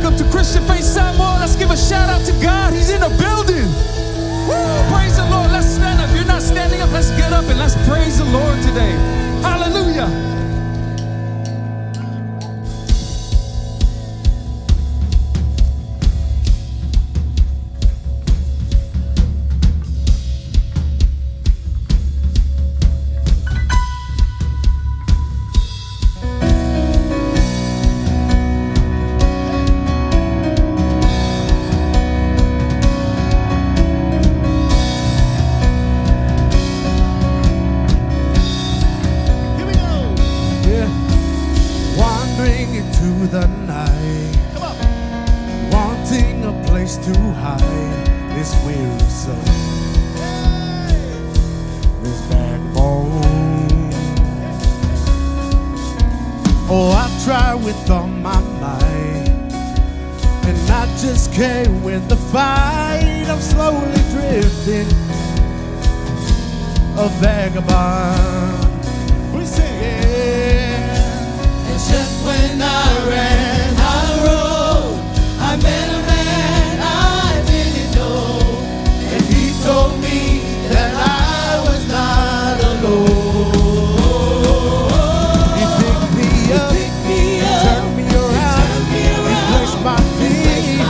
Welcome to Christian Faith Samoa. Let's give a shout out to God. He's in the building. Woo! Praise the Lord. Let's stand up. If you're not standing up, let's get up and let's praise the Lord today. Hallelujah. The night, wanting a place to hide this weary soul, this backbone. Oh, I tried with all my might, and I just can't win the fight. I'm slowly drifting, a vagabond. We sing, yeah. And just when I ran, I rode, I met a man I didn't know, and he told me that I was not alone. He picked me up, turned me around, he placed my feet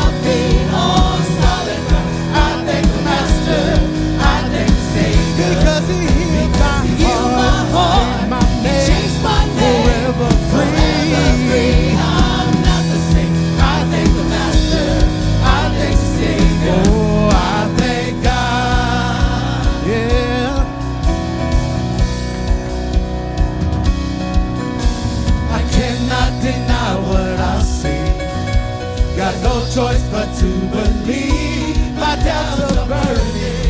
on solid ground. I thank the Master, I thank the Savior, because he healed my heart, changed my name, forever free. I'm not the same. I thank the Master, I thank the Savior. Oh, I thank God, yeah. I cannot deny what I see. Got no choice but to believe. My doubts are burning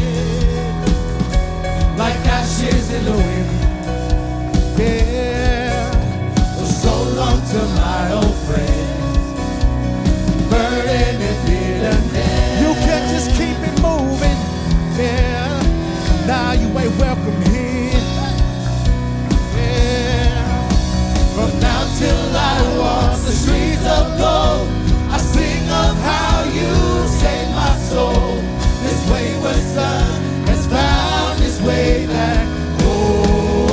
like ashes in the wind. Yeah. So long to my old friends, burden and bitterness. You can just keep it moving, yeah. Now you ain't welcome here, yeah. From now till I walk the streets of gold, I sing of how you saved my soul. This wayward son has found his way back home.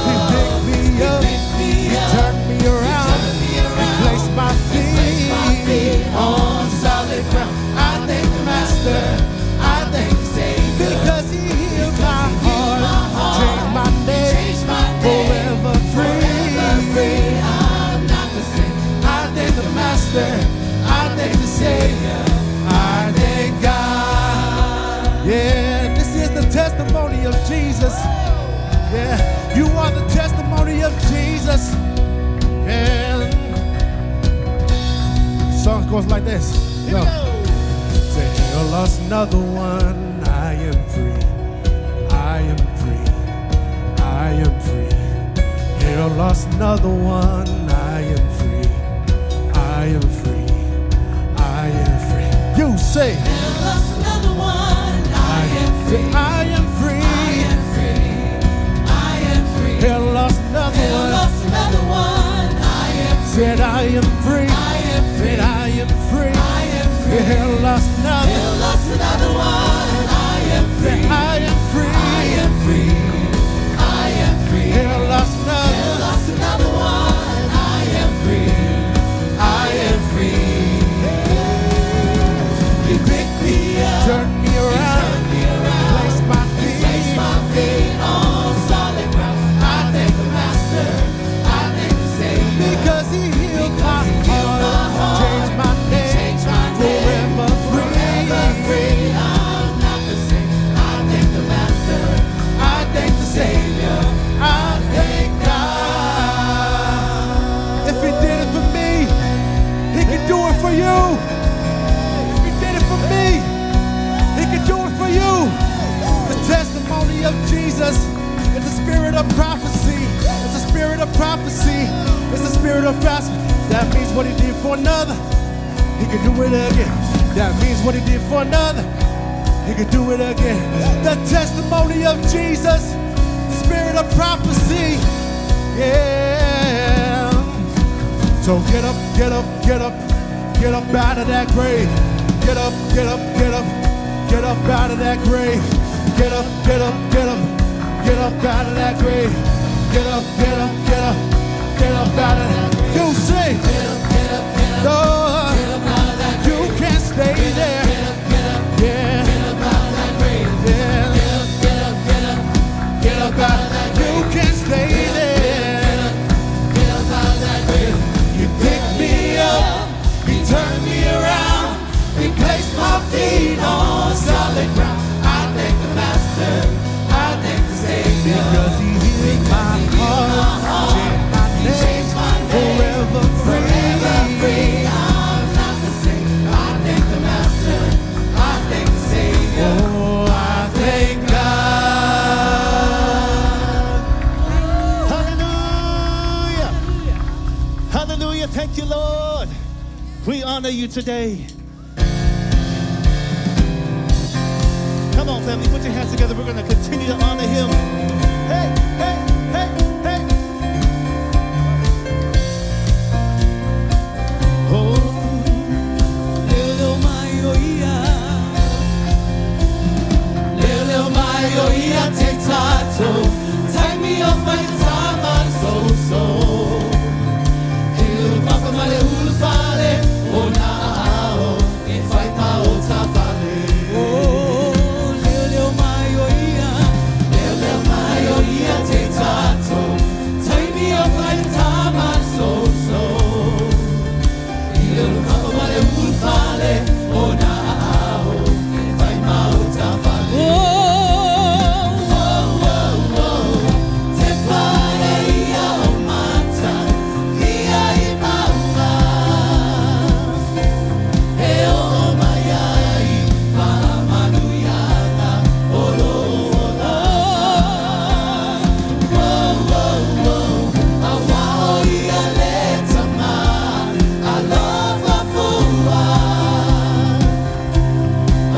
He picked me up, he turned me around, he placed my feet on solid ground. I thank the Master, I thank the Savior, because he healed my heart, changed my name, forever free. I'm not the same. I thank the Master, I thank the Savior, I thank God. Yeah, this is the testimony of Jesus. Yeah, you are the testimony of Jesus. Yeah. The song goes like this. Yo. Say, I lost another one. I am free. I am free. I am free. Hell lost another one. I am free. I am free. I am free. You say, Hell lost another one. I am free. I am free. I am free. I am free. Hell lost another Hell one. lost another one. I am free. Said I am free. I am free. Said I am free. I am free. Hell lost another. Hell lost another one. I am free. I am free. I am free. I am free. Hell lost another. Hell lost another one. I am free. I am free. He picked me up. Turned me around. Turned me around. Placed my feet. Placed my feet on solid ground. I thank the Master. I thank the Savior. Because he healed my heart. Changed my name. Changed my name. Forever free. Forever free. I'm not the same. I thank the Master. I thank the Savior. I thank God. If he did it for me, he can do it for you. If he did it for me, he can do it for you. The testimony of Jesus is the spirit of prophecy. It's the spirit of prophecy. It's the spirit of prophecy. That means what he did for another, he can do it again. That means what he did for another, he can do it again. The testimony of Jesus, the spirit of prophecy. Yeah. So get up, get up, get up, Get up out of that grave. Get up, get up, get up. Get up out of that grave. Get up, get up, get up. Get up out of that grave. Get up, get up, get up. Get up out of that. You say, Get up, get up, get up. Lord, Get up out of that you grave. can't stay there. Get up, get up. Yeah, Get up out of that grave. yeah. Get up, get up, get up. Get up out of that You grave. can't stay there. Get up out of that grave. You pick me up, You turn me around. Replace my feet on solid ground. I thank the Master. I thank the Savior. because He healed my heart, changed my name, forever free. I'm not the same. I thank the Master. I thank the Savior. Oh, I thank God. Hallelujah. Hallelujah. Thank you, Lord. We honor you today. Come on, family. Put your hands together. We're going to continue to honor him. Hey, hey, hey, hey. Oh. Leo Maioia. Leo Maioia te tato. Tie me off my time and so. Hilu papa male hulu fale. O nao. E fai pa o ta fale. Leo Maioia. Leo Maioia te tato. Tie me off my time and so. Hilu papa male hulu fale. O nao. E fai pa o ta fale. Te pare ia o mata. Ia I maua. E o mai ai. Manuiana. Olo ola. Awao ia leta ma. Alofa fua.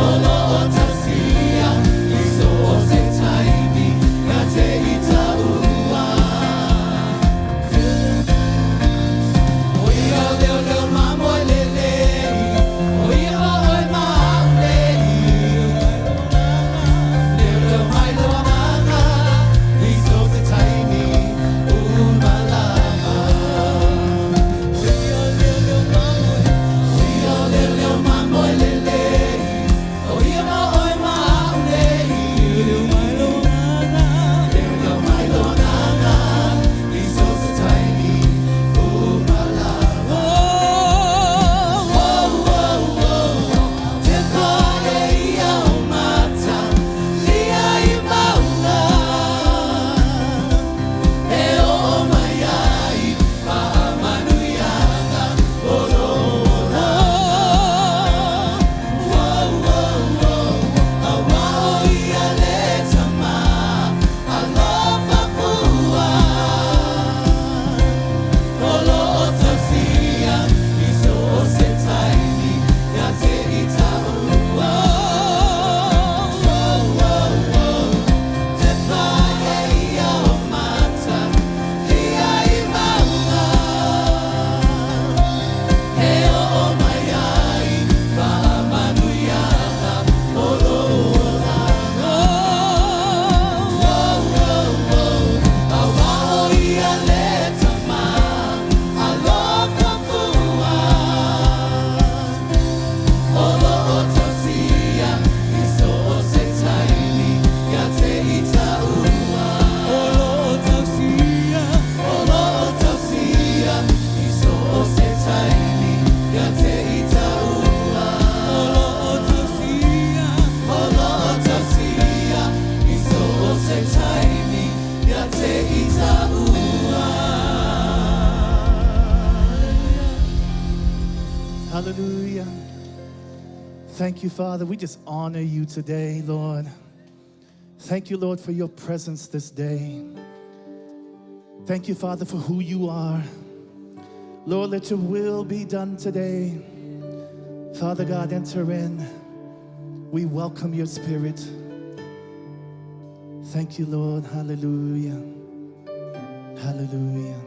Olo o tasia. Iso o se taimi. Ia te itaua. Oia leo mamo lelei. Oia oi maulei. Leo mai loa mana. Iso se taimi. Umalama. Oia leo mamo. Oia leo mamo lelei. Oia oi maulei. Leo mai loa mana. Leo mai loa mana. Iso se taimi. Umalama. Te pare ia o mata. Ia I mauna. E o mai ai. Manuiana. Olo ola. Awao ia leta ma. Alofa fua. Olo o tasia. Iso o se taimi. Ia te itaua. Te pare ia o mata. Ia I mauna. E o mai ai. Manuiana. Olo ola. Awao ia leta ma. Alofa fua. Olo o tasia. Iso o se taimi. Ia te itaua. Olo o tasia. Iso o se taimi. Ia te itaua. Olo o tasia. Iso o se taimi. Ia te itaua. Hallelujah. Thank you, Father. We just honor you today, Lord. Thank you, Lord, for your presence this day. Thank you, Father, for who you are. Lord, let your will be done today. Father God, enter in. We welcome your spirit. Thank you, Lord. Hallelujah. Hallelujah.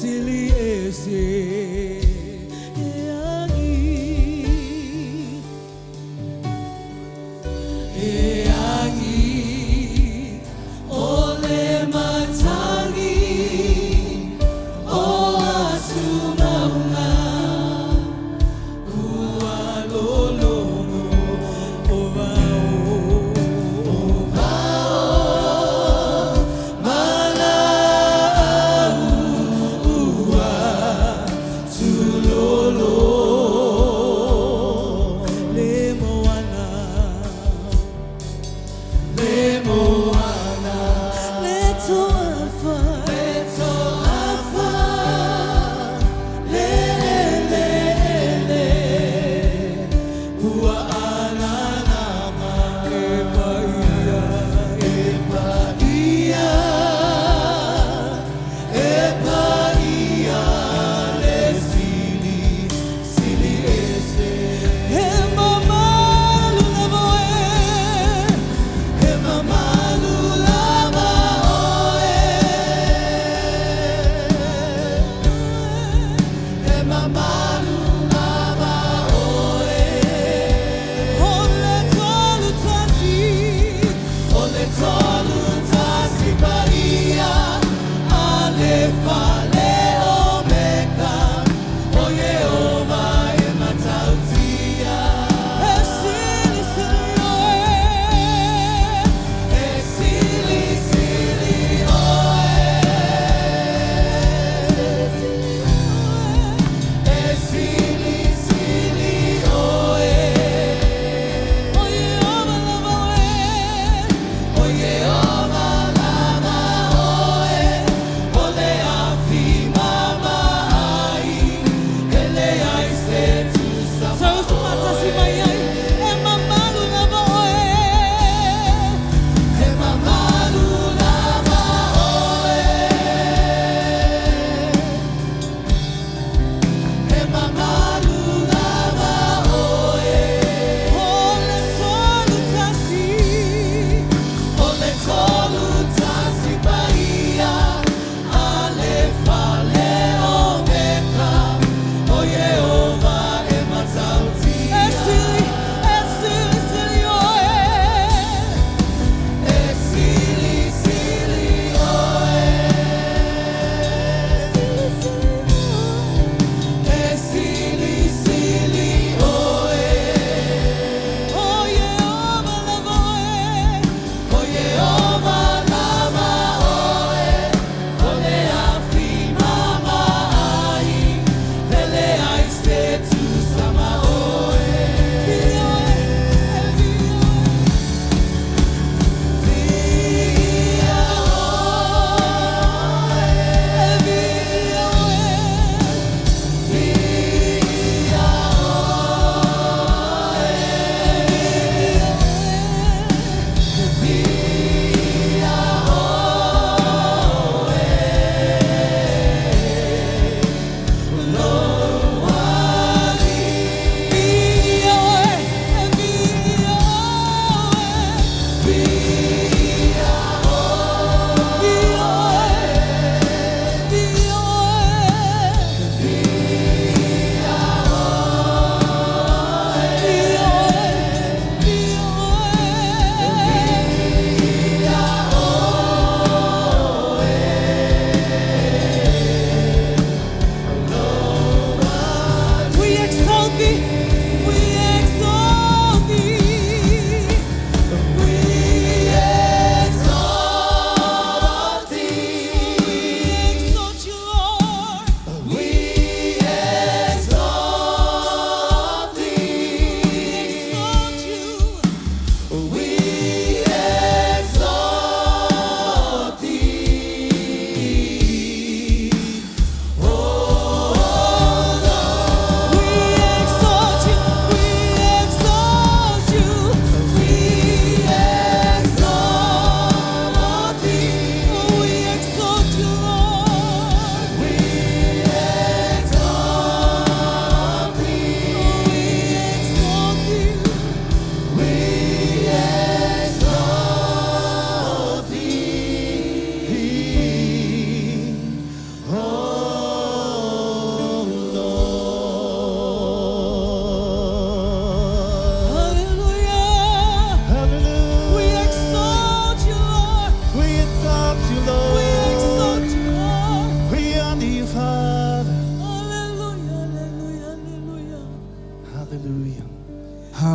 sili ese eagi ole matangi o asumauna kualolono ovao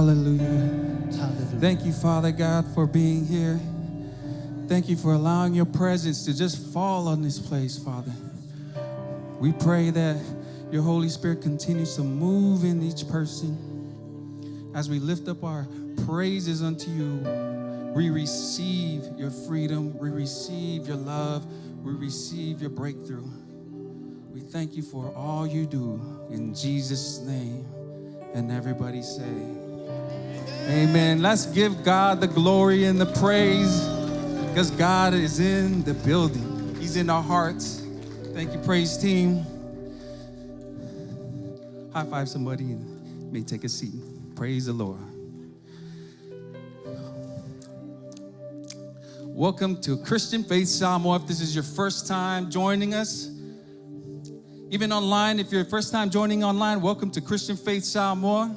Hallelujah. Hallelujah. Thank you, Father God, for being here. Thank you for allowing your presence to just fall on this place, Father. We pray that your Holy Spirit continues to move in each person. As we lift up our praises unto you, we receive your freedom, we receive your love, we receive your breakthrough. We thank you for all you do in Jesus' name. And everybody say, amen. Let's give God the glory and the praise, because God is in the building. He's in our hearts. Thank you, praise team. High five somebody and you may take a seat. Praise the Lord. Welcome to Christian Faith Samoa. If this is your first time joining us, even online, if you're first time joining online, welcome to Christian Faith Samoa.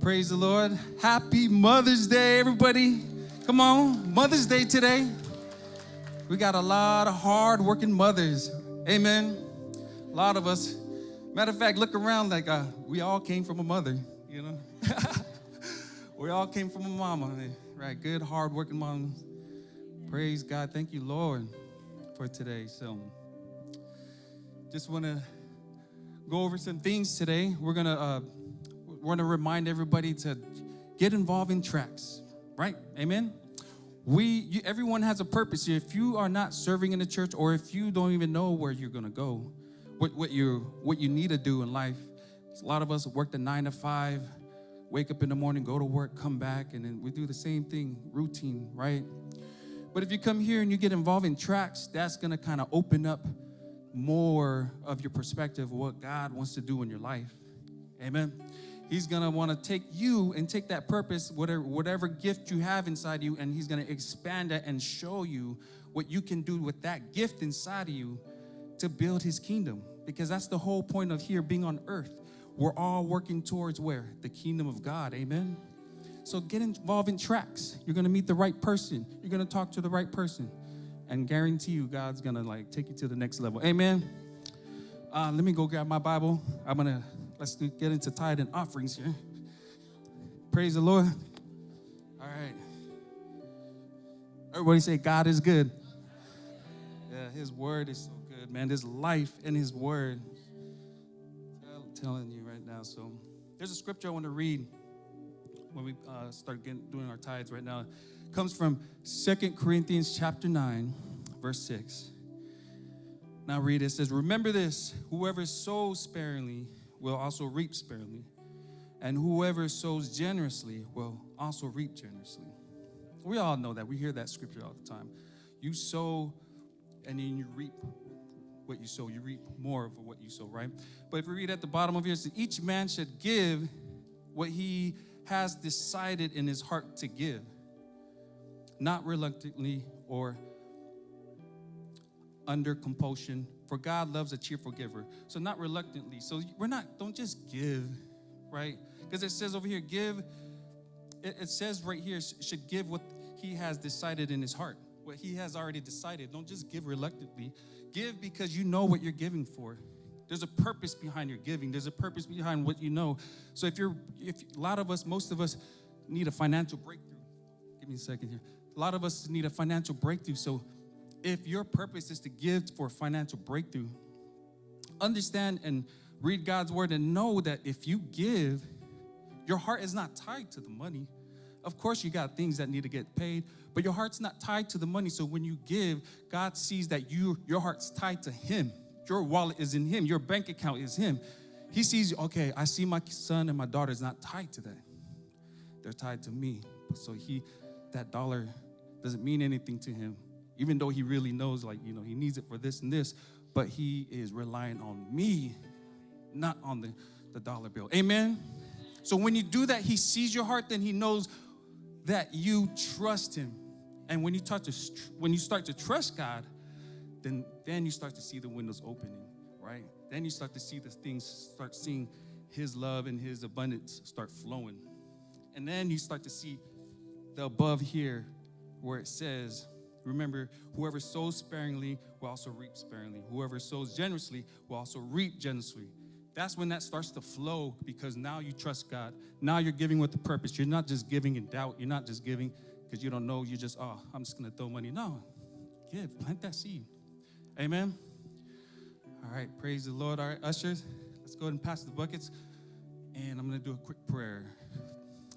Praise the Lord. Happy Mother's Day, everybody. Come on, Mother's Day today. We got a lot of hard-working mothers. Amen. A lot of us. Matter of fact, look around like we all came from a mother, you know. We all came from a mama, right? Good, hard-working mom. Praise God. Thank you, Lord, for today. So, just want to go over some things today. We're gonna remind everybody to get involved in tracks, right? Amen. Everyone has a purpose here. If you are not serving in the church, or if you don't even know where you're gonna go, what you need to do in life. A lot of us work the 9 to 5, wake up in the morning, go to work, come back, and then we do the same thing, routine, right? But if you come here and you get involved in tracks, that's gonna kind of open up more of your perspective of what God wants to do in your life. Amen. He's gonna want to take you and take that purpose, whatever gift you have inside you, and he's gonna expand it and show you what you can do with that gift inside of you to build his kingdom. Because that's the whole point of here being on earth. We're all working towards where? The kingdom of God. Amen. So get involved in tracks. You're gonna meet the right person. You're gonna talk to the right person. And guarantee you, God's gonna take you to the next level. Amen. Let me go grab my Bible. Let's get into tithe and offerings here. Praise the Lord. All right. Everybody say, God is good. Yeah, his word is so good, man. There's life in his word. I'm telling you right now. So there's a scripture I want to read when we start doing our tithes right now. It comes from 2 Corinthians chapter 9, verse 6. Now read it. It says, remember this, whoever sows sparingly will also reap sparingly, and whoever sows generously will also reap generously. We all know that. We hear that scripture all the time. You sow, and then you reap what you sow. You reap more of what you sow, right? But if we read at the bottom of here, it says, each man should give what he has decided in his heart to give, not reluctantly or under compulsion, for God loves a cheerful giver. So not reluctantly. So don't just give, right? Because it says over here, it says right here, should give what he has decided in his heart, what he has already decided. Don't just give reluctantly. Give because you know what you're giving for. There's a purpose behind your giving. There's a purpose behind what you know. So if most of us need a financial breakthrough. Give me a second here. A lot of us need a financial breakthrough. So if your purpose is to give for financial breakthrough, understand and read God's word and know that if you give, your heart is not tied to the money. Of course, you got things that need to get paid, but your heart's not tied to the money. So when you give, God sees that your heart's tied to him. Your wallet is in him. Your bank account is him. He sees, okay, I see my son and my daughter is not tied to that. They're tied to me. So that dollar doesn't mean anything to him. Even though he really knows, he needs it for this and this, but he is relying on me, not on the dollar bill. Amen? So when you do that, he sees your heart, then he knows that you trust him. And when you start to trust God, then you start to see the windows opening, right? Then you start to see the things, start seeing his love and his abundance start flowing. And then you start to see the above here where it says, remember, whoever sows sparingly will also reap sparingly. Whoever sows generously will also reap generously. That's when that starts to flow, because now you trust God. Now you're giving with the purpose. You're not just giving in doubt. You're not just giving because you don't know. You just, I'm just going to throw money. No, give, plant that seed. Amen. All right, praise the Lord. All right, ushers, let's go ahead and pass the buckets. And I'm going to do a quick prayer.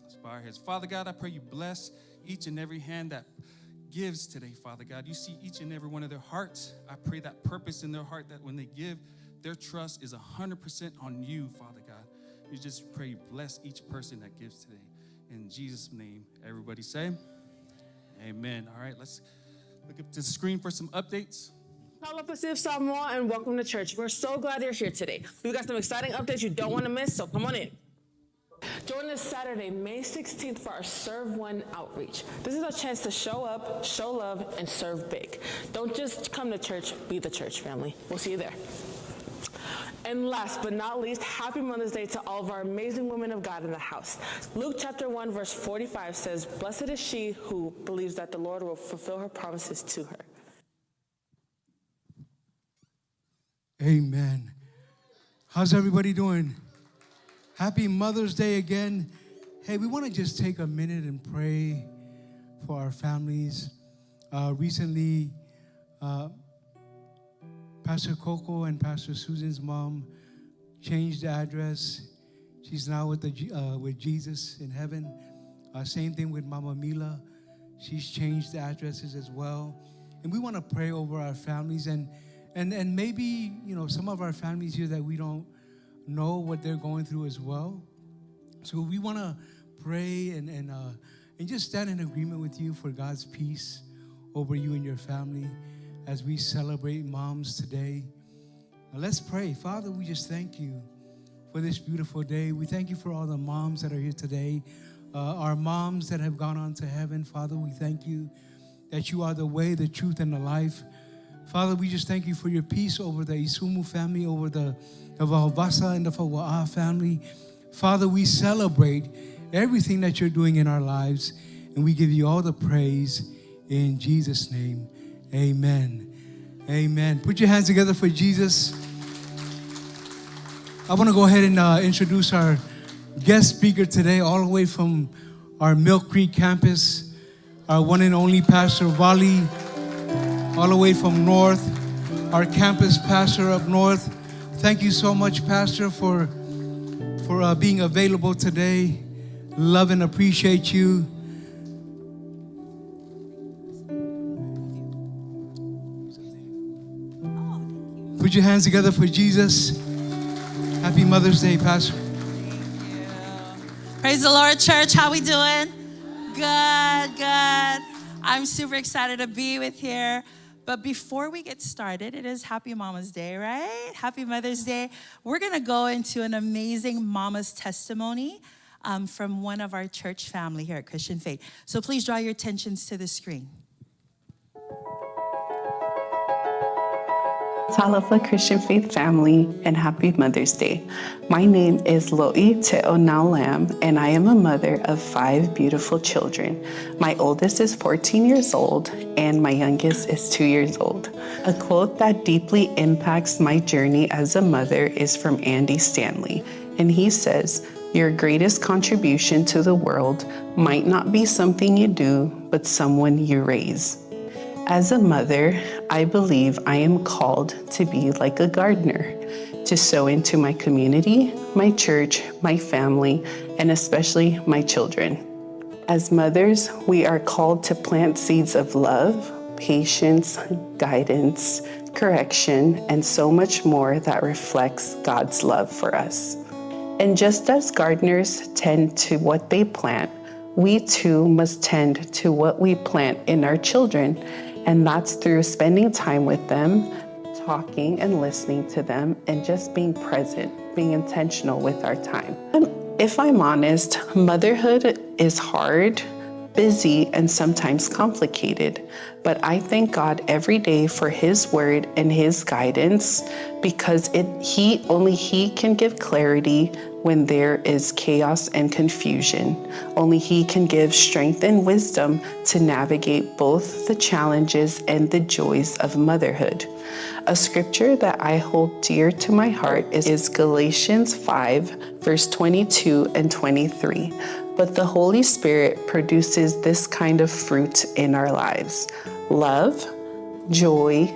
Let's bow our heads. Father God, I pray you bless each and every hand that gives today, Father God. You see each and every one of their hearts. I pray that purpose in their heart, that when they give, their trust is 100% on you, Father God. We just pray you bless each person that gives today. In Jesus' name, everybody say, amen. All right, let's look up to the screen for some updates. Hello, Pacific Samoa, and welcome to church. We're so glad you're here today. We've got some exciting updates you don't want to miss, so come on in. Join us Saturday, May 16th for our Serve One outreach. This is a chance to show up, show love, and serve big. Don't just come to church, be the church family. We'll see you there. And last but not least, happy Mother's Day to all of our amazing women of God in the house. Luke chapter 1, verse 45 says, "Blessed is she who believes that the Lord will fulfill her promises to her." Amen. How's everybody doing? Happy Mother's Day again. Hey, we want to just take a minute and pray for our families. Recently, Pastor Coco and Pastor Susan's mom changed the address. She's now with Jesus in heaven. Same thing with Mama Mila. She's changed the addresses as well. And we want to pray over our families and maybe, some of our families here that we don't know what they're going through as well. So we want to pray and just stand in agreement with you for God's peace over you and your family as we celebrate moms today. Now let's pray. Father, we just thank you for this beautiful day. We thank you for all the moms that are here today, our moms that have gone on to heaven. Father, we thank you that you are the way, the truth, and the life. Father, we just thank you for your peace over the Isumu family, over the Vahovasa and the Fawa'a family. Father, we celebrate everything that you're doing in our lives, and we give you all the praise in Jesus' name. Amen. Amen. Put your hands together for Jesus. I want to go ahead and introduce our guest speaker today, all the way from our Mill Creek campus, our one and only Pastor Vali, all the way from North, our campus pastor up north. Thank you so much, Pastor, for being available today. Love and appreciate you. Put your hands together for Jesus. Happy Mother's Day, Pastor. Thank you. Praise the Lord, church. How we doing? Good. I'm super excited to be with here. But before we get started, it is Happy Mama's Day, right? Happy Mother's Day. We're going to go into an amazing mama's testimony from one of our church family here at Christian Faith. So please draw your attentions to the screen. Talofa Christian Faith family, and happy Mother's Day. My name is Lo'i Te'onau Lam, and I am a mother of 5 beautiful children. My oldest is 14 years old, and my youngest is 2 years old. A quote that deeply impacts my journey as a mother is from Andy Stanley, and he says, "Your greatest contribution to the world might not be something you do, but someone you raise." As a mother, I believe I am called to be like a gardener, to sow into my community, my church, my family, and especially my children. As mothers, we are called to plant seeds of love, patience, guidance, correction, and so much more that reflects God's love for us. And just as gardeners tend to what they plant, we too must tend to what we plant in our children. And that's through spending time with them, talking and listening to them, and just being present, being intentional with our time. And if I'm honest, motherhood is hard, busy, and sometimes complicated. But I thank God every day for His word and His guidance, because only He can give clarity, when there is chaos and confusion. Only He can give strength and wisdom to navigate both the challenges and the joys of motherhood. A scripture that I hold dear to my heart is Galatians 5, verse 22 and 23. But the Holy Spirit produces this kind of fruit in our lives: love, joy,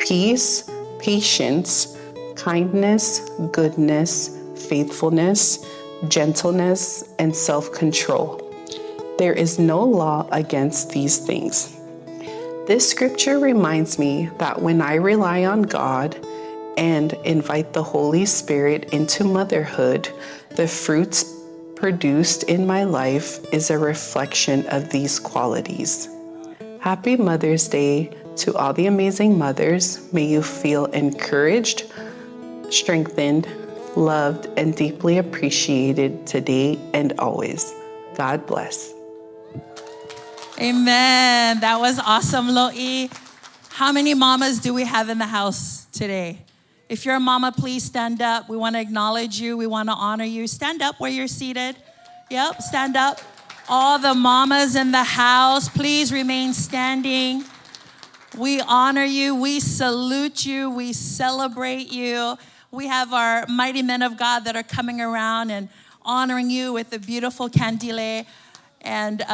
peace, patience, kindness, goodness, faithfulness, gentleness, and self-control. There is no law against these things. This scripture reminds me that when I rely on God and invite the Holy Spirit into motherhood, the fruits produced in my life is a reflection of these qualities. Happy Mother's Day to all the amazing mothers. May you feel encouraged, strengthened, loved, and deeply appreciated today and always. God bless. Amen. That was awesome, Loi. How many mamas do we have in the house today? If you're a mama, please stand up. We want to acknowledge you. We want to honor you. Stand up where you're seated. Yep, stand up. All the mamas in the house, please remain standing. We honor you. We salute you. We celebrate you. We have our mighty men of God that are coming around and honoring you with the beautiful candile. And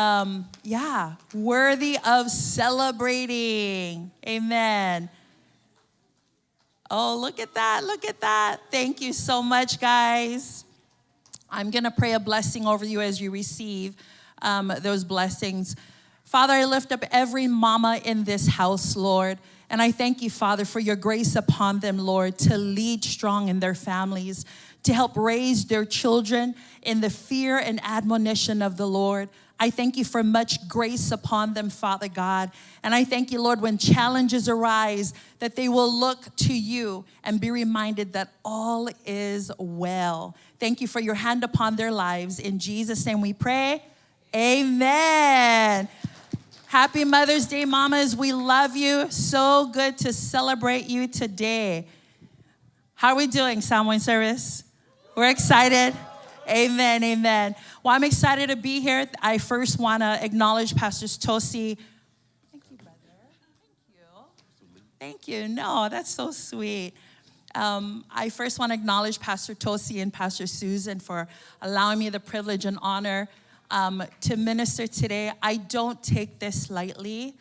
worthy of celebrating. Amen. Oh, look at that. Look at that. Thank you so much, guys. I'm going to pray a blessing over you as you receive those blessings. Father, I lift up every mama in this house, Lord. And I thank you, Father, for your grace upon them, Lord, to lead strong in their families, to help raise their children in the fear and admonition of the Lord. I thank you for much grace upon them, Father God. And I thank you, Lord, when challenges arise, that they will look to you and be reminded that all is well. Thank you for your hand upon their lives. In Jesus' name we pray. Amen. Happy Mother's Day, mamas. We love you. So good to celebrate you today. How are we doing, Samoan service? We're excited. Amen, amen. Well, I'm excited to be here. I first want to acknowledge Pastor Tosi. Thank you, brother. Thank you. No, that's so sweet. I first want to acknowledge Pastor Tosi and Pastor Susan for allowing me the privilege and honor to minister today. I don't take this lightly.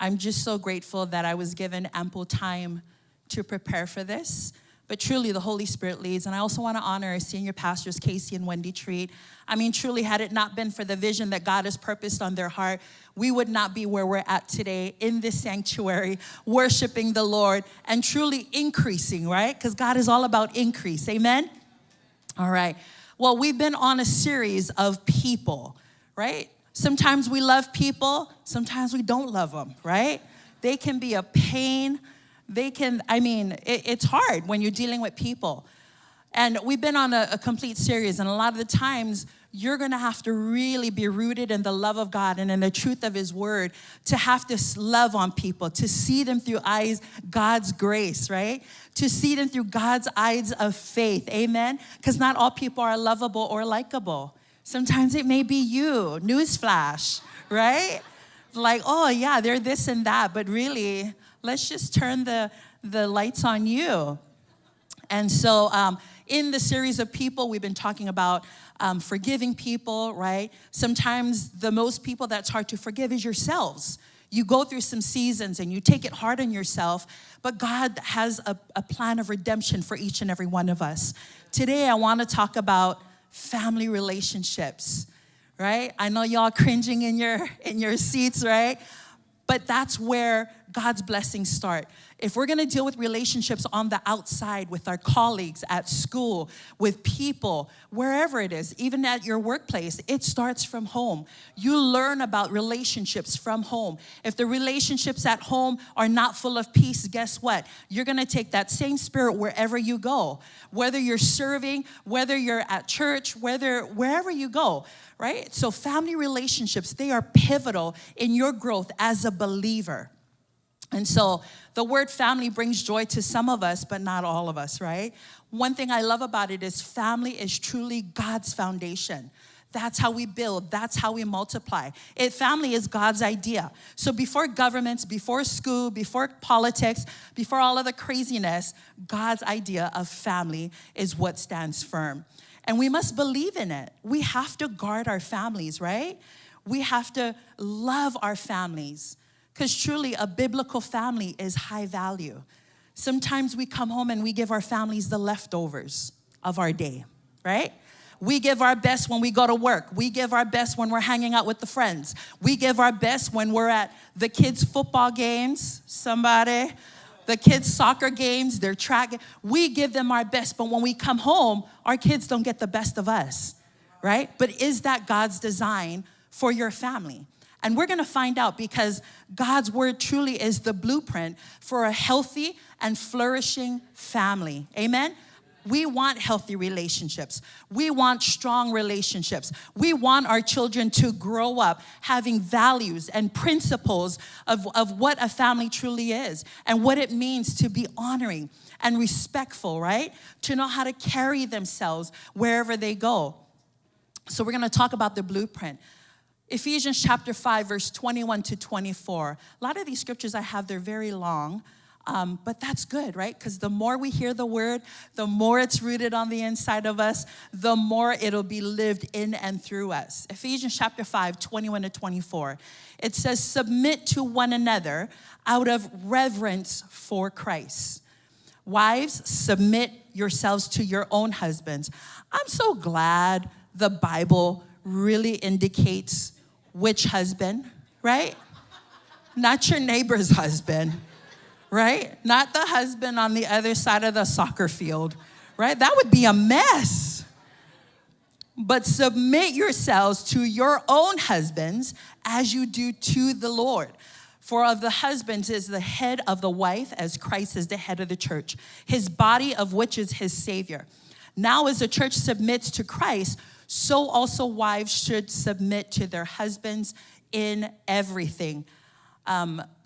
I'm just so grateful that I was given ample time to prepare for this. But truly, the Holy Spirit leads. And I also want to honor our senior pastors, Casey and Wendy Treat. I mean, truly, had it not been for the vision that God has purposed on their heart, we would not be where we're at today in this sanctuary, worshiping the Lord and truly increasing, right? Because God is all about increase. Amen? All right. Well, we've been on a series of people, right? Sometimes we love people. Sometimes we don't love them, right? They can be a pain. It's hard when you're dealing with people. And we've been on a complete series, and a lot of the times, you're going to have to really be rooted in the love of God and in the truth of His Word to have to love on people, to see them through God's grace, right? To see them through God's eyes of faith, amen? Because not all people are lovable or likable. Sometimes it may be you, newsflash, right? Like, oh yeah, they're this and that, but really, let's just turn the lights on you. And so in the series of people, we've been talking about forgiving people, right? Sometimes the most people that's hard to forgive is yourselves. You go through some seasons and you take it hard on yourself, but God has a plan of redemption for each and every one of us. Today, I want to talk about family relationships, right? I know y'all cringing in your seats, right? But that's where God's blessings start. If we're going to deal with relationships on the outside with our colleagues at school, with people, wherever it is, even at your workplace, it starts from home. You learn about relationships from home. If the relationships at home are not full of peace, guess what? You're going to take that same spirit wherever you go. Whether you're serving, whether you're at church, wherever you go, right? So family relationships, they are pivotal in your growth as a believer. And so the word family brings joy to some of us, but not all of us, right? One thing I love about it is family is truly God's foundation. That's how we build. That's how we multiply. Family is God's idea. So before governments, before school, before politics, before all of the craziness, God's idea of family is what stands firm. And we must believe in it. We have to guard our families, right? We have to love our families. Because truly, a biblical family is high value. Sometimes we come home and we give our families the leftovers of our day, right? We give our best when we go to work. We give our best when we're hanging out with the friends. We give our best when we're at the kids' football games, the kids' soccer games, their track. We give them our best, but when we come home, our kids don't get the best of us, right? But is that God's design for your family? And we're gonna find out, because God's word truly is the blueprint for a healthy and flourishing family. Amen? We want healthy relationships. We want strong relationships. We want our children to grow up having values and principles of what a family truly is and what it means to be honoring and respectful, right? To know how to carry themselves wherever they go. So we're gonna talk about the blueprint. Ephesians chapter 5, verse 21 to 24. A lot of these scriptures I have, they're very long, but that's good, right? Because the more we hear the word, the more it's rooted on the inside of us, the more it'll be lived in and through us. Ephesians chapter 5, 21 to 24. It says, submit to one another out of reverence for Christ. Wives, submit yourselves to your own husbands. I'm so glad the Bible really indicates which husband, right? Not your neighbor's husband, right? Not the husband on the other side of the soccer field, right? That would be a mess. But submit yourselves to your own husbands as you do to the Lord. For of the husbands is the head of the wife, as Christ is the head of the church, his body of which is his Savior. Now as the church submits to Christ, so also wives should submit to their husbands in everything.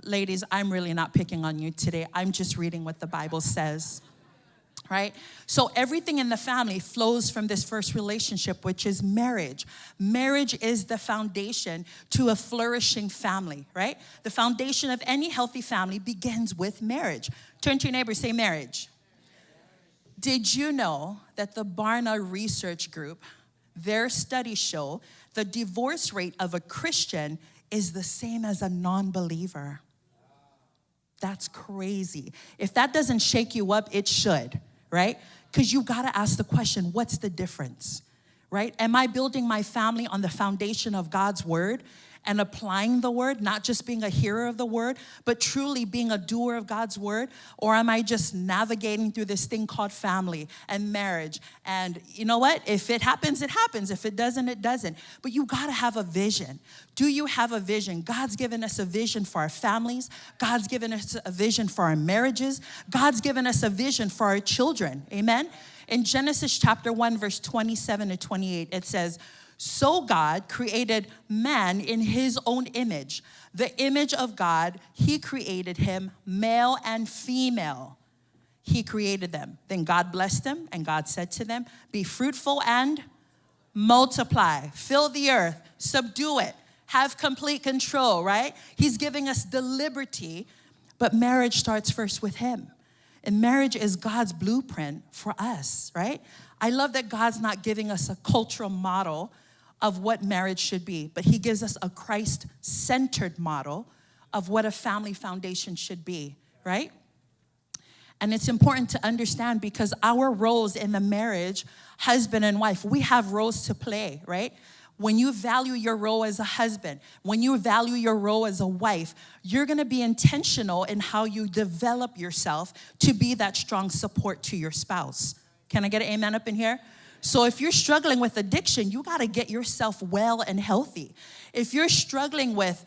Ladies, I'm really not picking on you today. I'm just reading what the Bible says, right? So everything in the family flows from this first relationship, which is marriage. Marriage is the foundation to a flourishing family, right? The foundation of any healthy family begins with marriage. Turn to your neighbor, say marriage. Did you know that the Barna Research Group, their studies show the divorce rate of a Christian is the same as a non-believer? That's crazy. If that doesn't shake you up, it should, right? Because you gotta ask the question, what's the difference, right? Am I building my family on the foundation of God's word and applying the word, not just being a hearer of the word, but truly being a doer of God's word? Or am I just navigating through this thing called family and marriage? And you know what? If it happens, it happens. If it doesn't, it doesn't. But you gotta have a vision. Do you have a vision? God's given us a vision for our families. God's given us a vision for our marriages. God's given us a vision for our children. Amen? In Genesis chapter 1, verse 27 to 28, it says, so God created man in his own image. The image of God, he created him, male and female. He created them. Then God blessed them, and God said to them, be fruitful and multiply. Fill the earth, subdue it, have complete control, right? He's giving us the liberty, but marriage starts first with him. And marriage is God's blueprint for us, right? I love that God's not giving us a cultural model of what marriage should be, but he gives us a Christ-centered model of what a family foundation should be, right? And it's important to understand, because our roles in the marriage, husband and wife, we have roles to play, right? When you value your role as a husband, when you value your role as a wife, you're gonna be intentional in how you develop yourself to be that strong support to your spouse. Can I get an amen up in here? So if you're struggling with addiction, you gotta get yourself well and healthy. If you're struggling with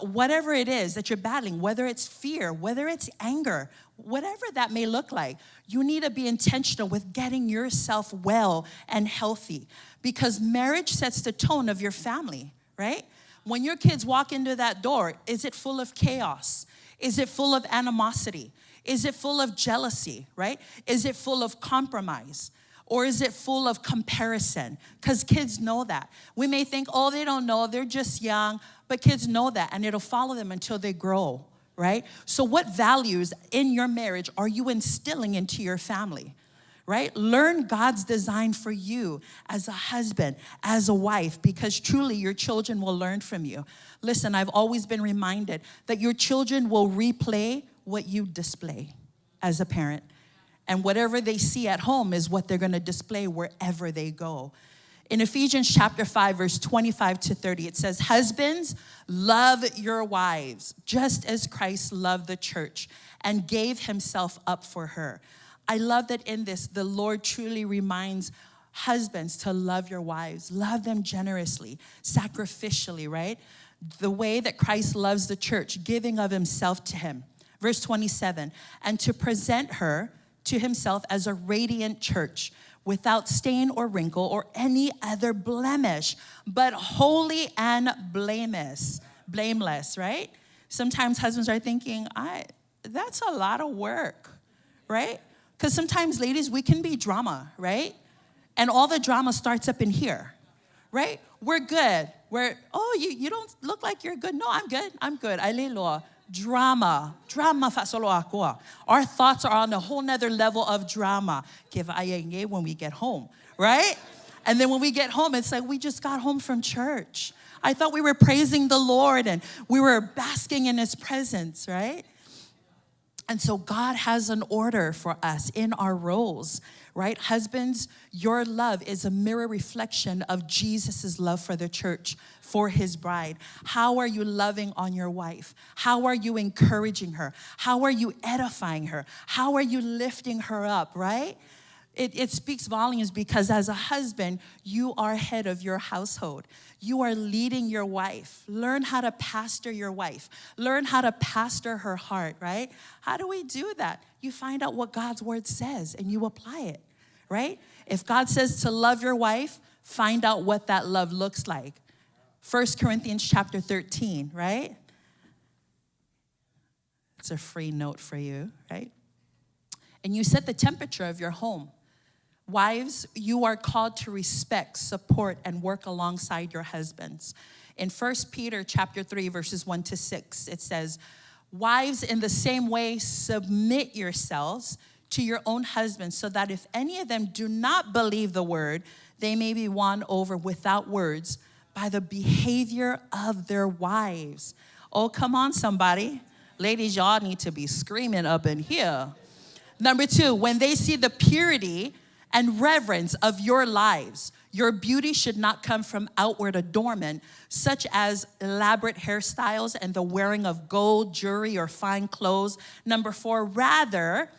whatever it is that you're battling, whether it's fear, whether it's anger, whatever that may look like, you need to be intentional with getting yourself well and healthy, because marriage sets the tone of your family, right? When your kids walk into that door, is it full of chaos? Is it full of animosity? Is it full of jealousy, right? Is it full of compromise? Or is it full of comparison? Because kids know that. We may think, oh, they don't know, they're just young, but kids know that, and it'll follow them until they grow, right? So what values in your marriage are you instilling into your family, right? Learn God's design for you as a husband, as a wife, because truly your children will learn from you. Listen, I've always been reminded that your children will replay what you display as a parent. And whatever they see at home is what they're going to display wherever they go. In Ephesians chapter 5, verse 25 to 30, it says, husbands, love your wives, just as Christ loved the church and gave himself up for her. I love that in this, the Lord truly reminds husbands to love your wives. Love them generously, sacrificially, right? The way that Christ loves the church, giving of himself to him. Verse 27, and to present her to himself as a radiant church, without stain or wrinkle or any other blemish, but holy and blameless, right? Sometimes husbands are thinking, that's a lot of work, right? Because sometimes, ladies, we can be drama, right? And all the drama starts up in here, right? We're good. You don't look like you're good. No, I'm good. Alelo. Drama fa solo ako. Our thoughts are on a whole nother level of drama. When we get home, right? And then when we get home, it's like we just got home from church. I thought we were praising the Lord and we were basking in his presence, right? And so God has an order for us in our roles, right? Husbands, your love is a mirror reflection of Jesus' love for the church, for his bride. How are you loving on your wife? How are you encouraging her? How are you edifying her? How are you lifting her up, right? It speaks volumes because as a husband, you are head of your household. You are leading your wife. Learn how to pastor your wife. Learn how to pastor her heart, right? How do we do that? You find out what God's word says and you apply it, right? If God says to love your wife, find out what that love looks like. 1 Corinthians chapter 13, right? It's a free note for you, right? And you set the temperature of your home. Wives, you are called to respect, support, and work alongside your husbands. In 1 Peter chapter 3, verses 1 to 6, it says, wives, in the same way, submit yourselves to your own husbands, so that if any of them do not believe the word, they may be won over without words by the behavior of their wives. Oh, come on, somebody. Ladies, y'all need to be screaming up in here. Number 2, when they see the purity and reverence of your lives, your beauty should not come from outward adornment, such as elaborate hairstyles and the wearing of gold, jewelry, or fine clothes. Number 4, rather,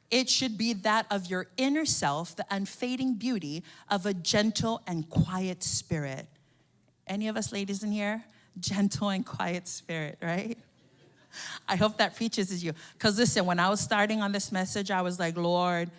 it should be that of your inner self, the unfading beauty of a gentle and quiet spirit. Any of us ladies in here? Gentle and quiet spirit, right? I hope that reaches you. Because listen, when I was starting on this message, I was like, Lord,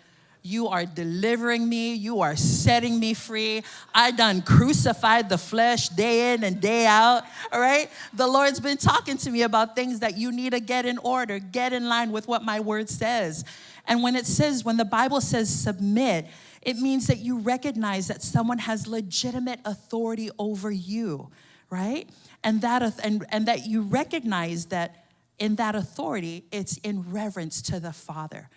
you are delivering me. You are setting me free. I done crucified the flesh day in and day out, all right? The Lord's been talking to me about things that you need to get in order, get in line with what my word says. And when the Bible says submit, it means that you recognize that someone has legitimate authority over you, right? And that you recognize that in that authority, it's in reverence to the Father.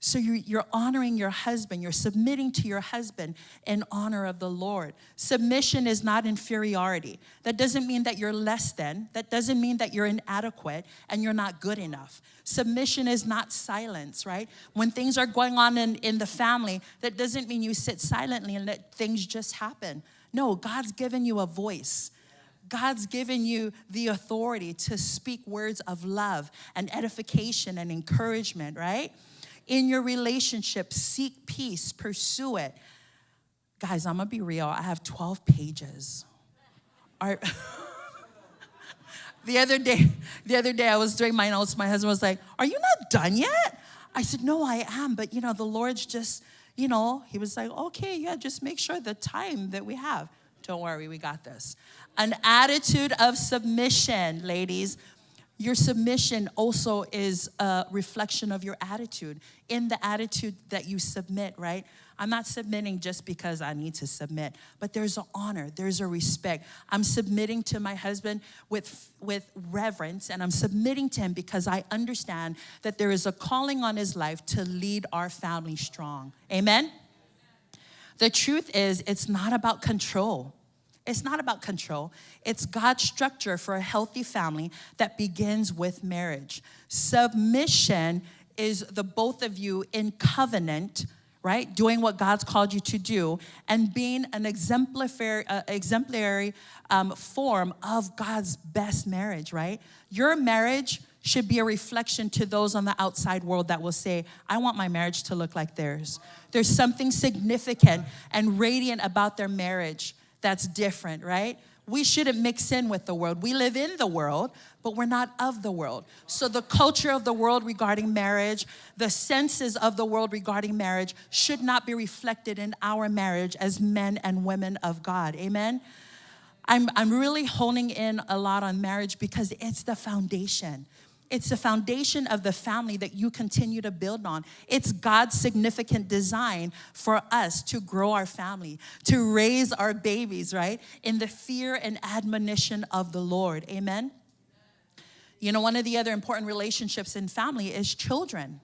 So you're honoring your husband. You're submitting to your husband in honor of the Lord. Submission is not inferiority. That doesn't mean that you're less than. That doesn't mean that you're inadequate and you're not good enough. Submission is not silence, right? When things are going on in the family, that doesn't mean you sit silently and let things just happen. No, God's given you a voice. God's given you the authority to speak words of love and edification and encouragement, right? In your relationship, seek peace, pursue it. Guys, I'm gonna be real. I have 12 pages. The other day I was doing my notes. My husband was like, "Are you not done yet?" I said, "No, I am, but the Lord's just, he was like, "Okay, yeah, just make sure the time that we have. Don't worry, we got this." An attitude of submission, ladies. Your submission also is a reflection of your attitude. In the attitude that you submit, right? I'm not submitting just because I need to submit, but there's an honor, there's a respect. I'm submitting to my husband with reverence, and I'm submitting to him because I understand that there is a calling on his life to lead our family strong. Amen? The truth is, it's not about control. It's not about control. It's God's structure for a healthy family that begins with marriage. Submission is the both of you in covenant, right? Doing what God's called you to do and being an exemplary form of God's best marriage, right? Your marriage should be a reflection to those on the outside world that will say, I want my marriage to look like theirs. There's something significant and radiant about their marriage that's different, right? We shouldn't mix in with the world. We live in the world, but we're not of the world. So the culture of the world regarding marriage, the senses of the world regarding marriage should not be reflected in our marriage as men and women of God. Amen? I'm really honing in a lot on marriage because it's the foundation. It's the foundation of the family that you continue to build on. It's God's significant design for us to grow our family, to raise our babies, right? In the fear and admonition of the Lord. Amen? You know, one of the other important relationships in family is children.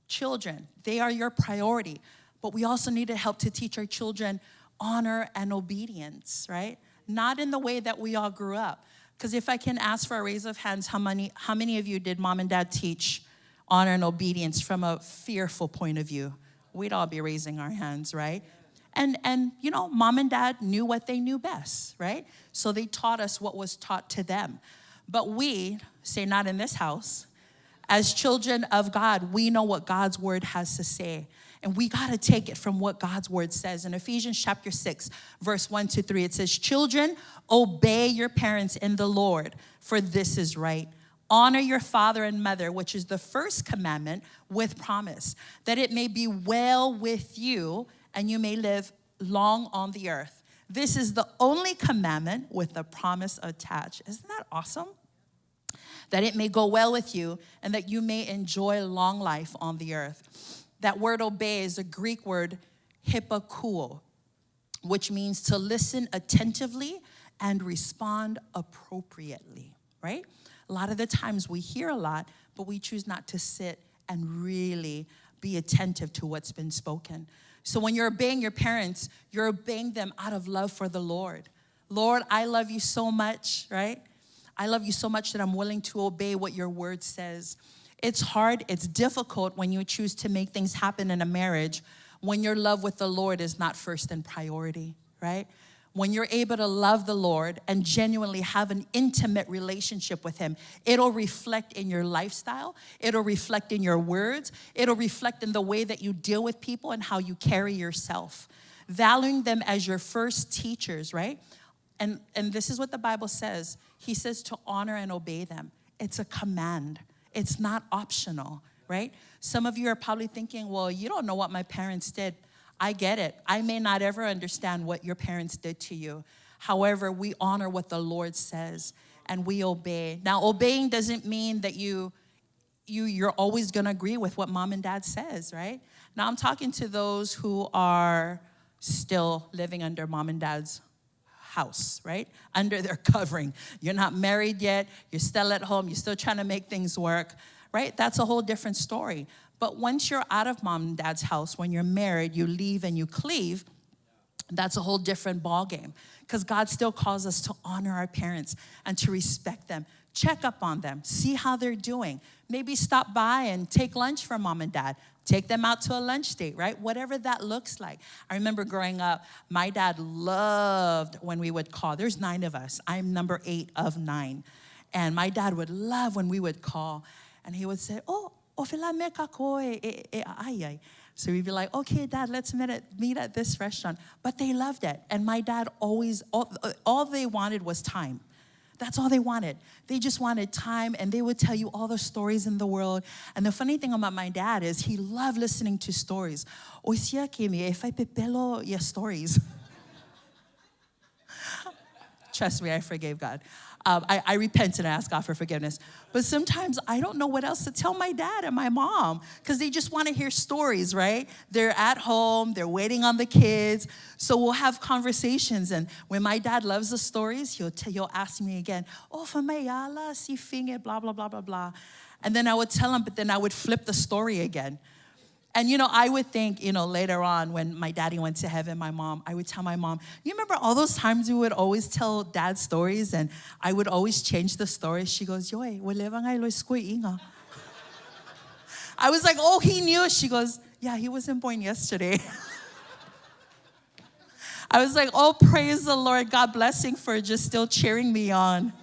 Children, they are your priority. But we also need to help to teach our children honor and obedience, right? Not in the way that we all grew up. Because if I can ask for a raise of hands, how many of you did mom and dad teach honor and obedience from a fearful point of view? We'd all be raising our hands, right? And you know, mom and dad knew what they knew best, right? So they taught us what was taught to them. But we, say not in this house, as children of God, we know what God's word has to say. And we got to take it from what God's word says. In Ephesians chapter 6, verse 1-3, it says, children, obey your parents in the Lord, for this is right. Honor your father and mother, which is the first commandment with promise, that it may be well with you and you may live long on the earth. This is the only commandment with a promise attached. Isn't that awesome? That it may go well with you and that you may enjoy long life on the earth. That word obey is a Greek word, hypokouo, which means to listen attentively and respond appropriately, right? A lot of the times we hear a lot, but we choose not to sit and really be attentive to what's been spoken. So when you're obeying your parents, you're obeying them out of love for the Lord. Lord, I love you so much, right? I love you so much that I'm willing to obey what your word says. It's hard, it's difficult when you choose to make things happen in a marriage when your love with the Lord is not first in priority, right? When you're able to love the Lord and genuinely have an intimate relationship with him, it'll reflect in your lifestyle, it'll reflect in your words, it'll reflect in the way that you deal with people and how you carry yourself. Valuing them as your first teachers, right? And this is what the Bible says. He says to honor and obey them. It's a command. It's not optional, right? Some of you are probably thinking, well, you don't know what my parents did. I get it. I may not ever understand what your parents did to you. However, we honor what the Lord says and we obey. Now, obeying doesn't mean that you're always going to agree with what mom and dad says, right? Now, I'm talking to those who are still living under mom and dad's house, right? Under their covering. You're not married yet. You're still at home. You're still trying to make things work, right? That's a whole different story. But once you're out of mom and dad's house, when you're married, you leave and you cleave, that's a whole different ballgame. Because God still calls us to honor our parents and to respect them. Check up on them. See how they're doing. Maybe stop by and take lunch for mom and dad. Take them out to a lunch date, right? Whatever that looks like. I remember growing up, my dad loved when we would call. There's 9 of us. I'm number 8 of 9. And my dad would love when we would call. And he would say, so we'd be like, okay, Dad, let's meet at this restaurant. But they loved it. And my dad always, all they wanted was time. That's all they wanted. They just wanted time, and they would tell you all the stories in the world. And the funny thing about my dad is he loved listening to stories. Stories. Trust me, I forgave God. I repent and I ask God for forgiveness. But sometimes I don't know what else to tell my dad and my mom because they just want to hear stories, right? They're at home, they're waiting on the kids. So we'll have conversations. And when my dad loves the stories, he'll ask me again, oh, for mayala, si finge, blah, blah, blah, blah, blah. And then I would tell him, but then I would flip the story again. And, I would think, later on when my daddy went to heaven, I would tell my mom, you remember all those times we would always tell dad stories and I would always change the story? She goes, yoy, I was like, oh, he knew. She goes, yeah, he wasn't born yesterday. I was like, oh, praise the Lord. God blessing for just still cheering me on.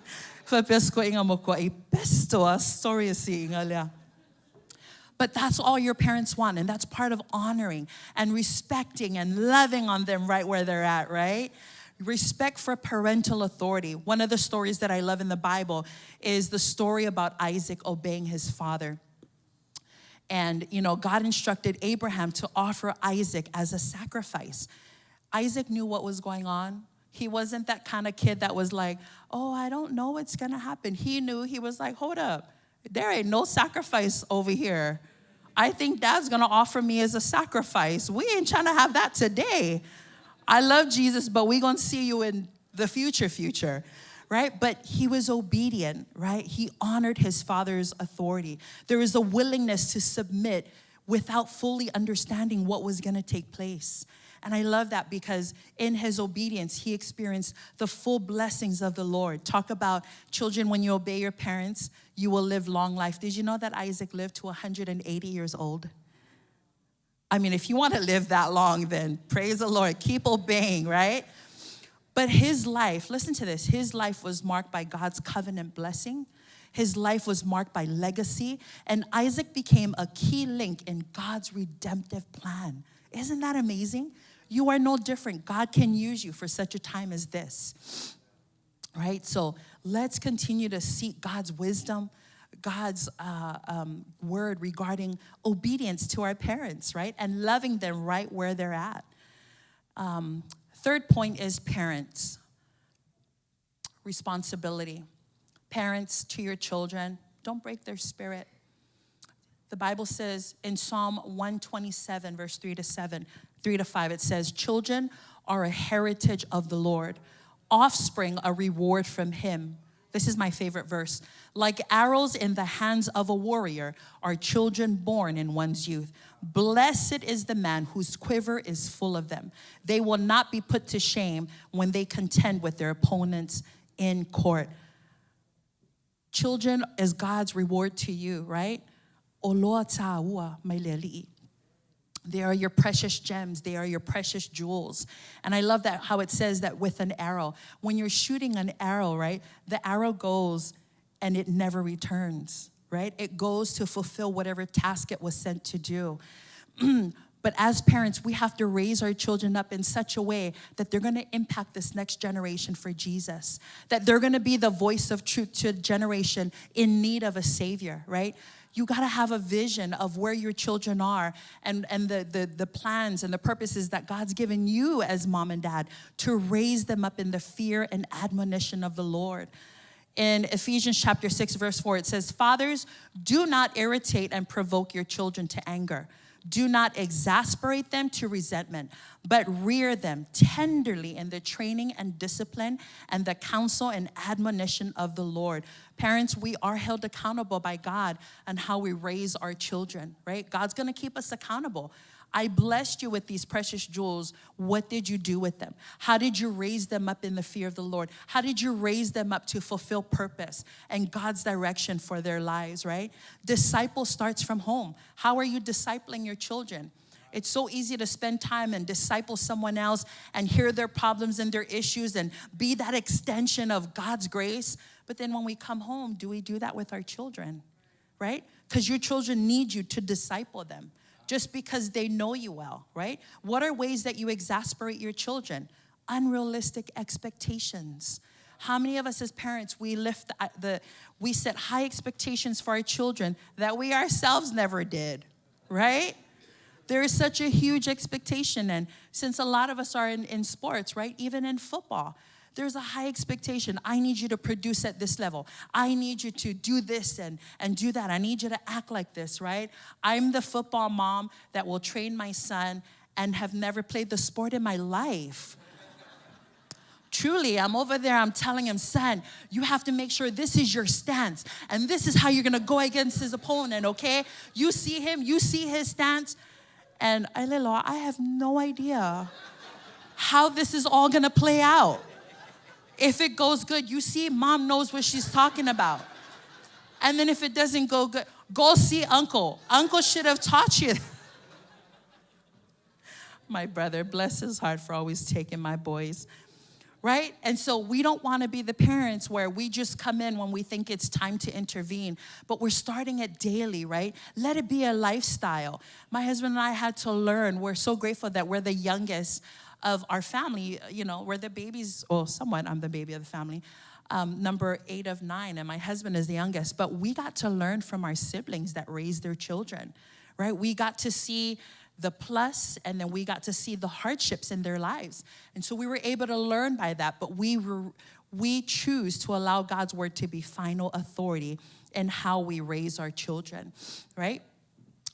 But that's all your parents want, and that's part of honoring and respecting and loving on them right where they're at, right? Respect for parental authority. One of the stories that I love in the Bible is the story about Isaac obeying his father. And, God instructed Abraham to offer Isaac as a sacrifice. Isaac knew what was going on. He wasn't that kind of kid that was like, oh, I don't know what's going to happen. He knew. He was like, hold up. There ain't no sacrifice over here. I think Dad's going to offer me as a sacrifice. We ain't trying to have that today. I love Jesus, but we're going to see you in the future, right? But he was obedient, right? He honored his father's authority. There was a willingness to submit without fully understanding what was going to take place. And I love that because in his obedience, he experienced the full blessings of the Lord. Talk about children, when you obey your parents, you will live long life. Did you know that Isaac lived to 180 years old? I mean, if you want to live that long, then praise the Lord. Keep obeying, right? But his life, listen to this, his life was marked by God's covenant blessing. His life was marked by legacy. And Isaac became a key link in God's redemptive plan. Isn't that amazing? You are no different. God can use you for such a time as this, right? So let's continue to seek God's wisdom, God's word regarding obedience to our parents, right? And loving them right where they're at. Third point is parents. Responsibility. Parents to your children, don't break their spirit. The Bible says in Psalm 127, verse 3 to 5, it says, children are a heritage of the Lord, offspring a reward from him. This is my favorite verse. Like arrows in the hands of a warrior are children born in one's youth. Blessed is the man whose quiver is full of them. They will not be put to shame when they contend with their opponents in court. Children is God's reward to you, right? They are your precious gems. They are your precious jewels. And I love that how it says that with an arrow. When you're shooting an arrow, right, the arrow goes and it never returns, right? It goes to fulfill whatever task it was sent to do. But as parents, we have to raise our children up in such a way that they're going to impact this next generation for Jesus, that they're going to be the voice of truth to a generation in need of a Savior, right? You got to have a vision of where your children are and the plans and the purposes that God's given you as mom and dad to raise them up in the fear and admonition of the Lord. In Ephesians chapter 6, verse 4, it says, fathers, do not irritate and provoke your children to anger. Do not exasperate them to resentment, but rear them tenderly in the training and discipline and the counsel and admonition of the Lord. Parents, we are held accountable by God on how we raise our children, right? God's going to keep us accountable. I blessed you with these precious jewels. What did you do with them? How did you raise them up in the fear of the Lord? How did you raise them up to fulfill purpose and God's direction for their lives, right? Disciple starts from home. How are you discipling your children? It's so easy to spend time and disciple someone else and hear their problems and their issues and be that extension of God's grace. But then when we come home, do we do that with our children, right? Because your children need you to disciple them. Just because they know you well, right? What are ways that you exasperate your children? Unrealistic expectations. How many of us as parents, we set high expectations for our children that we ourselves never did, right? There is such a huge expectation. And since a lot of us are in sports, right? Even in football, There's a high expectation. I need you to produce at this level. I need you to do this and do that. I need you to act like this, right? I'm the football mom that will train my son and have never played the sport in my life. Truly, I'm over there, I'm telling him, son, you have to make sure this is your stance, and this is how you're gonna go against his opponent, okay? You see him, you see his stance, and I have no idea how this is all gonna play out. If it goes good, you see, mom knows what she's talking about. And then if it doesn't go good, go see uncle. Uncle should have taught you. My brother, bless his heart for always taking my boys. Right? And so we don't want to be the parents where we just come in when we think it's time to intervene, but we're starting it daily, right? Let it be a lifestyle. My husband and I had to learn. We're so grateful that we're the youngest of our family. You know, we're the babies, well, somewhat, I'm the baby of the family. Number 8 of 9, and my husband is the youngest. But we got to learn from our siblings that raised their children, right? We got to see the plus, and then we got to see the hardships in their lives. And so we were able to learn by that, but we choose to allow God's word to be final authority in how we raise our children, right?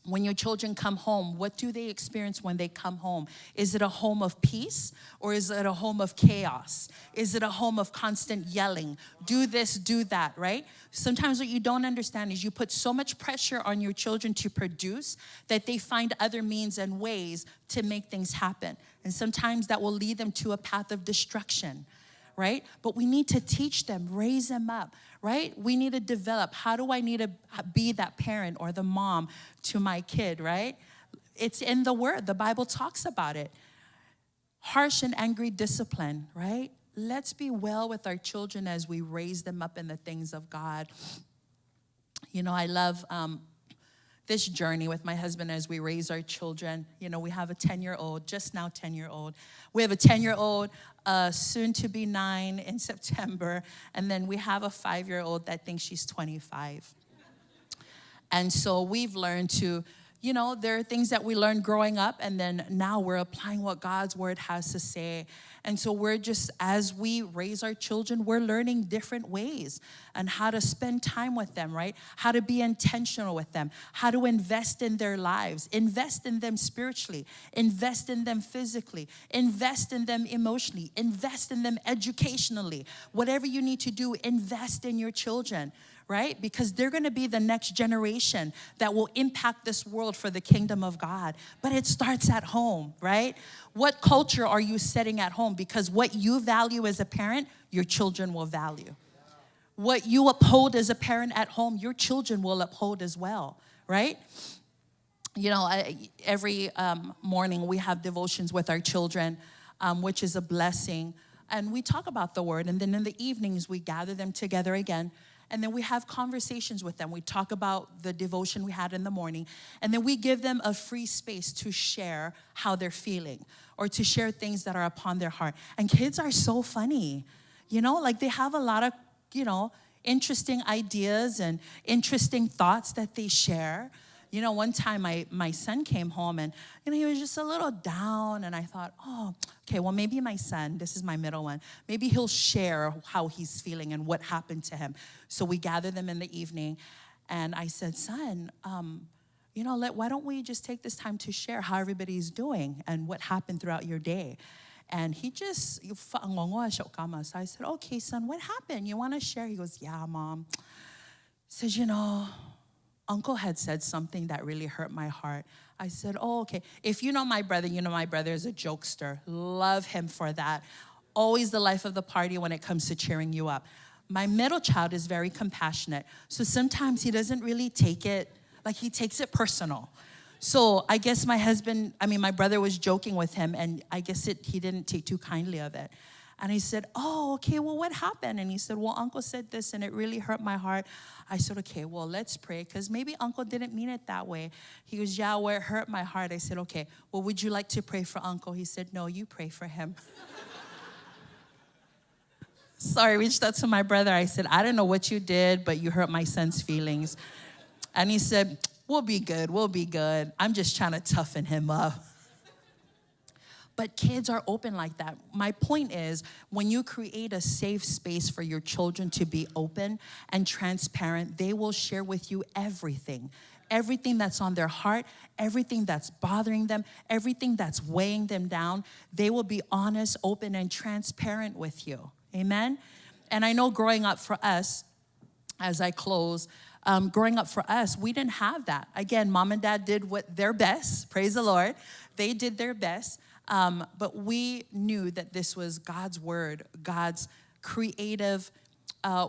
When your children come home, what do they experience when they come home? Is it a home of peace, or is it a home of chaos? Is it a home of constant yelling? Do this, do that, right? Sometimes what you don't understand is you put so much pressure on your children to produce that they find other means and ways to make things happen. And sometimes that will lead them to a path of destruction, right? But we need to teach them, raise them up, right? We need to develop. How do I need to be that parent or the mom to my kid, right? It's in the word. The Bible talks about it. Harsh and angry discipline, right? Let's be well with our children as we raise them up in the things of God. You know, I love this journey with my husband as we raise our children. You know, we have a 10-year-old, just now 10-year-old. We have a 10-year-old, soon to be 9 in September. And then we have a 5-year-old that thinks she's 25. And so we've learned to, you know, there are things that we learned growing up, and then now we're applying what God's word has to say. And so we're just, as we raise our children, we're learning different ways and how to spend time with them, right? How to be intentional with them, how to invest in their lives, invest in them spiritually, invest in them physically, invest in them emotionally, invest in them educationally. Whatever you need to do, invest in your children, right? Because they're going to be the next generation that will impact this world for the kingdom of God. But it starts at home, right? What culture are you setting at home? Because what you value as a parent, your children will value. What you uphold as a parent at home, your children will uphold as well, right? You know, every morning we have devotions with our children, which is a blessing. And we talk about the word. And then in the evenings, we gather them together again. And then we have conversations with them. We talk about the devotion we had in the morning. And then we give them a free space to share how they're feeling or to share things that are upon their heart. And kids are so funny. You know, like they have a lot of, you know, interesting ideas and interesting thoughts that they share. You know, one time my son came home and, you know, he was just a little down. And I thought, oh, okay, well, maybe my son, this is my middle one, maybe he'll share how he's feeling and what happened to him. So we gathered them in the evening. And I said, son, you know, why don't we just take this time to share how everybody's doing and what happened throughout your day? And he just, so I said, okay, son, what happened? You want to share? He goes, yeah, mom. He says, you know, Uncle had said something that really hurt my heart. I said, oh, okay. If you know my brother is a jokester. Love him for that. Always the life of the party when it comes to cheering you up. My middle child is very compassionate. So sometimes he doesn't really take it, like he takes it personal. So I guess my brother was joking with him, and I guess he didn't take too kindly of it. And I said, oh, okay, well, what happened? And he said, well, Uncle said this, and it really hurt my heart. I said, okay, well, let's pray, because maybe Uncle didn't mean it that way. He goes, yeah, well, it hurt my heart. I said, okay, well, would you like to pray for Uncle? He said, no, you pray for him. So I reached out to my brother. I said, I don't know what you did, but you hurt my son's feelings. And he said, we'll be good. I'm just trying to toughen him up. But kids are open like that. My point is, when you create a safe space for your children to be open and transparent, they will share with you everything. Everything that's on their heart, everything that's bothering them, everything that's weighing them down, they will be honest, open, and transparent with you. Amen? And I know growing up for us, as I close, growing up for us, we didn't have that. Again, mom and dad did their best. Praise the Lord. They did their best. But we knew that this was God's word, God's creative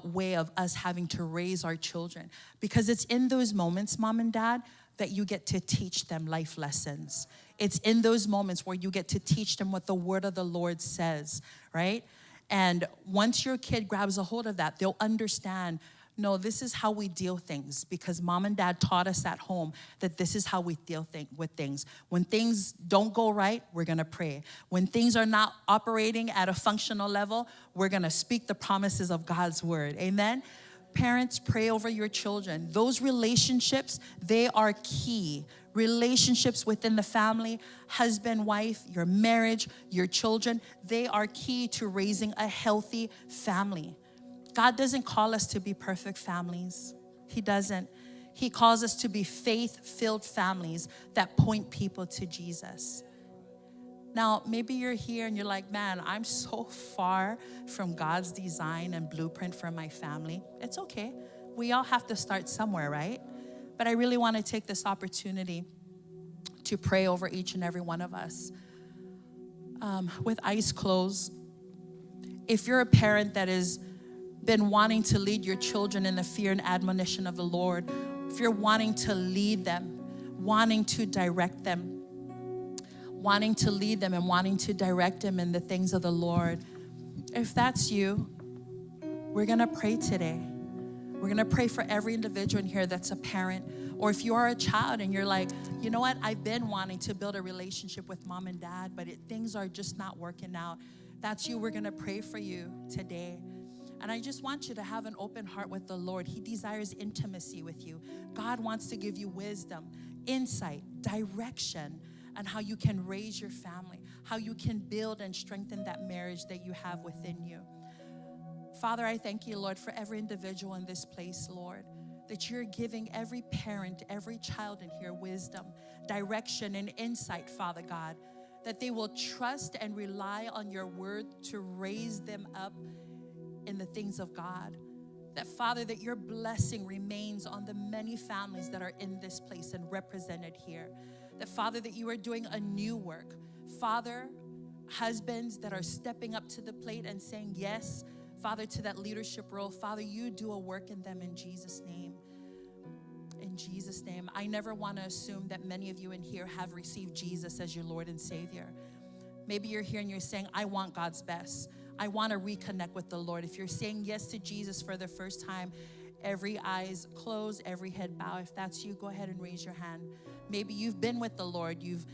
way of us having to raise our children. Because it's in those moments, mom and dad, that you get to teach them life lessons. It's in those moments where you get to teach them what the word of the Lord says, right? And once your kid grabs a hold of that, they'll understand, no, this is how we deal things, because mom and dad taught us at home that this is how we deal with things. When things don't go right, we're going to pray. When things are not operating at a functional level, we're going to speak the promises of God's word. Amen? Parents, pray over your children. Those relationships, they are key. Relationships within the family, husband, wife, your marriage, your children, they are key to raising a healthy family. God doesn't call us to be perfect families. He doesn't. He calls us to be faith-filled families that point people to Jesus. Now, maybe you're here and you're like, man, I'm so far from God's design and blueprint for my family. It's okay. We all have to start somewhere, right? But I really want to take this opportunity to pray over each and every one of us. With eyes closed, if you're a parent that has been wanting to lead your children in the fear and admonition of the Lord, if you're wanting to lead them, wanting to direct them, wanting to lead them and wanting to direct them in the things of the Lord, if that's you, we're going to pray today. We're going to pray for every individual in here that's a parent. Or if you are a child and you're like, you know what, I've been wanting to build a relationship with mom and dad, but things are just not working out. That's you. We're going to pray for you today. And I just want you to have an open heart with the Lord. He desires intimacy with you. God wants to give you wisdom, insight, direction on how you can raise your family, how you can build and strengthen that marriage that you have within you. Father, I thank you, Lord, for every individual in this place, Lord, that you're giving every parent, every child in here wisdom, direction, and insight, Father God, that they will trust and rely on your word to raise them up in the things of God. That, Father, that your blessing remains on the many families that are in this place and represented here. That, Father, that you are doing a new work. Father, husbands that are stepping up to the plate and saying yes, Father, to that leadership role. Father, you do a work in them in Jesus' name. In Jesus' name. I never want to assume that many of you in here have received Jesus as your Lord and Savior. Maybe you're here and you're saying, I want God's best. I want to reconnect with the Lord. If you're saying yes to Jesus for the first time, every eyes closed, every head bow. If that's you, go ahead and raise your hand. Maybe you've been with the Lord, you've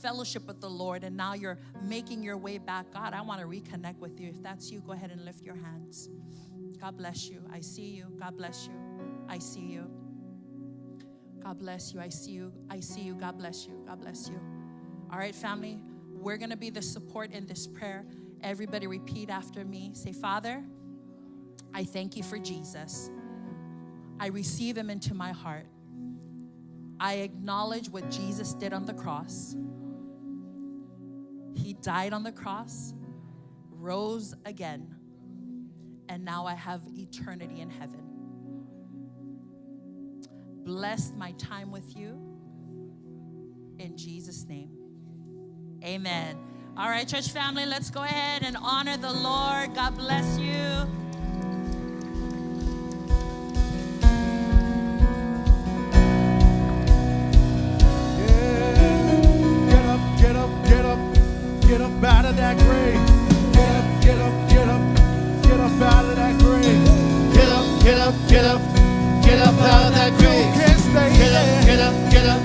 fellowship with the Lord, and now you're making your way back. God, I want to reconnect with you. If that's you, go ahead and lift your hands. God bless you. I see you. God bless you. I see you. God bless you. I see you. I see you. God bless you. God bless you. All right, family, we're going to be the support in this prayer. Everybody repeat after me. Say, Father, I thank you for Jesus. I receive him into my heart. I acknowledge what Jesus did on the cross. He died on the cross, rose again, and now I have eternity in heaven. Bless my time with you in Jesus' name. Amen. All right, church family, let's go ahead and honor the Lord. God bless you. Get up out of that grave. Get up, get up, get up. Get up out of that grave. Get up, get up, get up. Get up out of that grave. You can't stay Get there. up, get up, get up.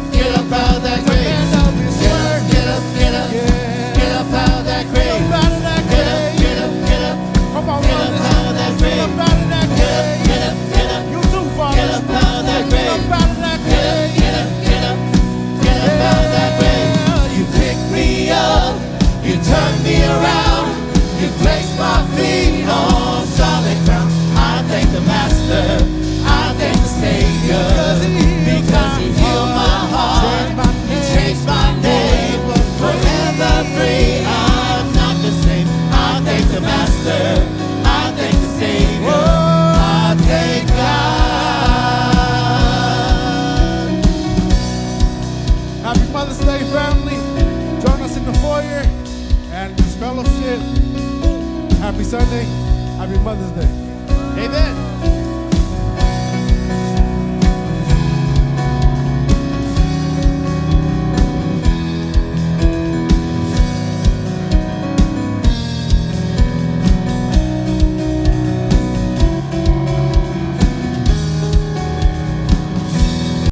Get up out of that grave. Stand up and Get up, serve. get up, get up. Yeah. Get up out of that Get grave. up out of that Get up, grave. get up, get up. Come on, Get up brothers. out of that Get grave. up out of that Get up, grave. get up, get up. You too, fathers. Get up out of that Get grave. up out of that Get up, grave. get up, get up. Get up out of that grave. Yeah. You pick me up. Mother's Day, family. Join us in the foyer and this fellowship. Happy Sunday. Happy Mother's Day. Amen.